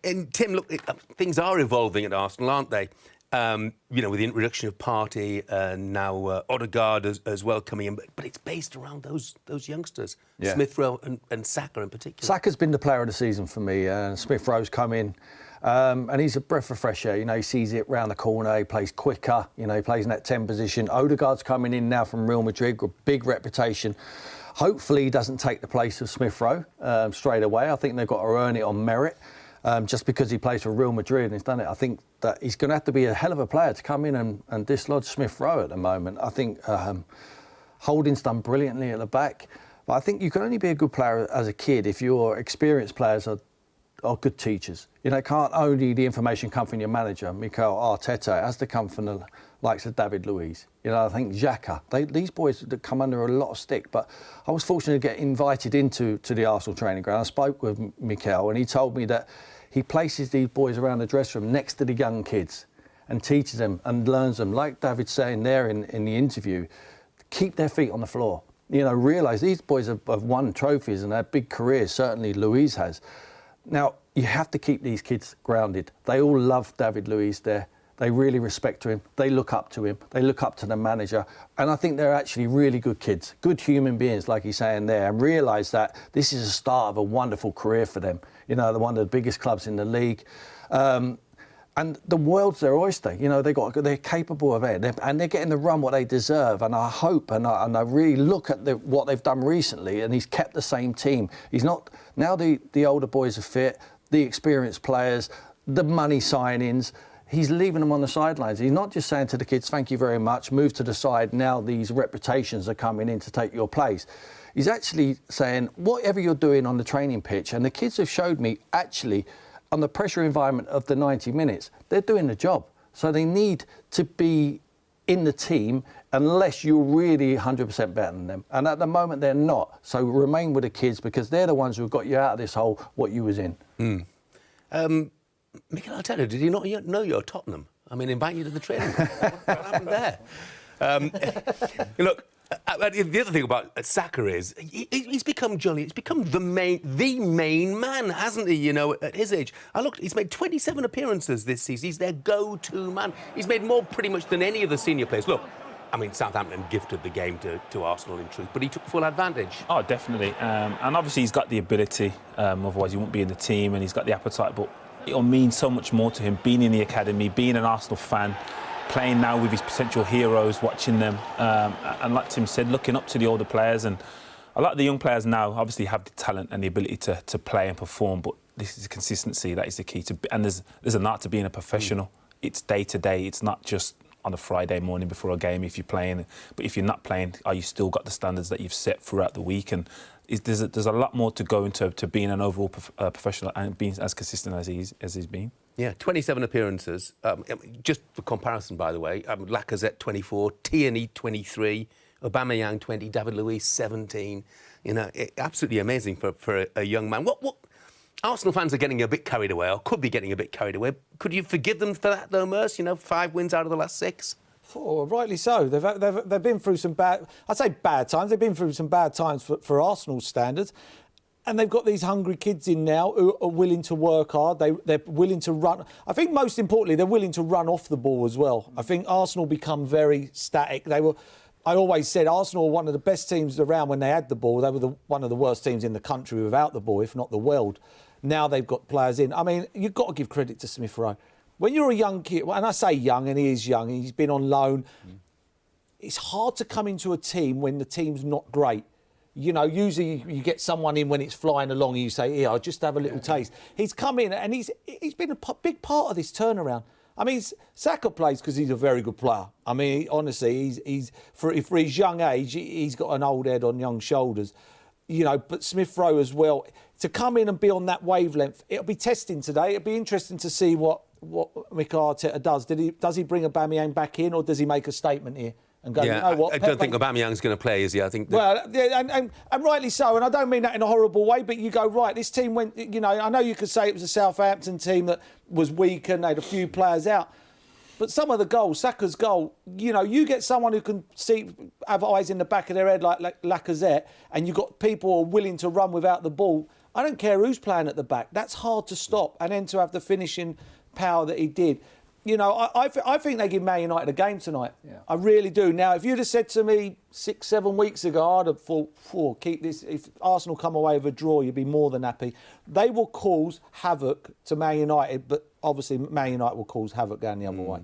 And Tim, look, things are evolving at Arsenal, aren't they? You know, with the introduction of Partey and now Odegaard as well coming in, but it's based around those youngsters, Smith-Rowe and Saka in particular. Saka's been the player of the season for me. Smith-Rowe's come in, and he's a breath of fresh air. You know, he sees it round the corner. He plays quicker. You know, he plays in that 10 position. Odegaard's coming in now from Real Madrid with a big reputation. Hopefully, he doesn't take the place of Smith-Rowe straight away. I think they've got to earn it on merit. Just because he plays for Real Madrid and he's done it, I think that he's going to have to be a hell of a player to come in and dislodge Smith-Rowe at the moment. I think Holding's done brilliantly at the back, but I think you can only be a good player as a kid if your experienced players are good teachers. You know, can't only the information come from your manager, Mikel Arteta. It has to come from the likes of David Luiz. You know, I think Xhaka. These boys that come under a lot of stick. But I was fortunate to get invited into the Arsenal training ground. I spoke with Mikel and he told me that he places these boys around the dressing room next to the young kids and teaches them and learns them. Like David's saying there in the interview, keep their feet on the floor. You know, realise these boys have won trophies and had big careers. Certainly Luiz has. Now, you have to keep these kids grounded. They all love David Luiz there. They really respect him. They look up to him. They look up to the manager. And I think they're actually really good kids, good human beings, like he's saying there, and realise that this is the start of a wonderful career for them. You know, they're one of the biggest clubs in the league. And the world's their oyster. You know, they're capable of it. And they're getting the run what they deserve. And I hope, and I really look at what they've done recently, and he's kept the same team. He's not... Now the older boys are fit, the experienced players, the money signings... He's leaving them on the sidelines. He's not just saying to the kids, thank you very much, move to the side, now these reputations are coming in to take your place. He's actually saying, whatever you're doing on the training pitch, and the kids have showed me, actually, on the pressure environment of the 90 minutes, they're doing the job. So they need to be in the team unless you're really 100% better than them. And at the moment, they're not. So remain with the kids because they're the ones who got you out of this hole, what you was in. Mikel Arteta, did he not know you're Tottenham? I mean, invite you to the training ground. What happened there? Look, the other thing about Saka is he's become Johnny. He's become the main man, hasn't he? You know, at his age. I looked. He's made 27 appearances this season. He's their go-to man. He's made more pretty much than any of the senior players. Look, I mean, Southampton gifted the game to Arsenal in truth, but he took full advantage. Oh, definitely. And obviously he's got the ability. Otherwise he wouldn't be in the team, and he's got the appetite. But it'll mean so much more to him being in the academy, being an Arsenal fan, playing now with his potential heroes, watching them, and like Tim said, looking up to the older players. And a lot of the young players now obviously have the talent and the ability to play and perform, but this is consistency that is the key to. And there's an art to being a professional. It's day to day. It's not just on a Friday morning before a game if you're playing. But if you're not playing, are you still got the standards that you've set throughout the week? And there's a lot more to go into being an overall professional and being as consistent as he's been. Yeah, 27 appearances. Just for comparison, by the way, Lacazette 24, Tierney 23, Aubameyang 20, David Luiz 17. You know, absolutely amazing for a young man. What Arsenal fans are getting a bit carried away, or could be getting a bit carried away. Could you forgive them for that, though, Merson? You know, 5 wins out of the last 6. Oh, rightly so. They've been through some bad... I'd say bad times. They've been through some bad times for Arsenal standards. And they've got these hungry kids in now who are willing to work hard. They're willing to run. I think most importantly, they're willing to run off the ball as well. I think Arsenal become very static. I always said Arsenal were one of the best teams around when they had the ball. They were one of the worst teams in the country without the ball, if not the world. Now they've got players in. I mean, you've got to give credit to Smith-Rowe. When you're a young kid, and I say young, and he is young, he's been on loan, it's hard to come into a team when the team's not great. You know, usually you get someone in when it's flying along and you say, here, I'll just have a little taste. He's come in and he's been a big part of this turnaround. I mean, Saka plays because he's a very good player. I mean, honestly, he's for his young age, he's got an old head on young shoulders. You know, but Smith-Rowe as well. To come in and be on that wavelength, it'll be testing today. It'll be interesting to see what Mikel Arteta does. Does he bring Aubameyang back in, or does he make a statement here and go, yeah, you know what? I don't think Aubameyang's going to play, is he? I think. Well, yeah, and rightly so. And I don't mean that in a horrible way, but you go, right, this team went, you know, I know you could say it was a Southampton team that was weak and they had a few players out. But some of the goals, Saka's goal, you know, you get someone who can have eyes in the back of their head like Lacazette, and you've got people who are willing to run without the ball. I don't care who's playing at the back. That's hard to stop. And then to have the finishing power that he did. You know, I think they give Man United a game tonight. Yeah. I really do. Now, if you'd have said to me 6-7 weeks ago, I'd have thought, keep this. If Arsenal come away with a draw, you'd be more than happy. They will cause havoc to Man United, but obviously Man United will cause havoc going the other way.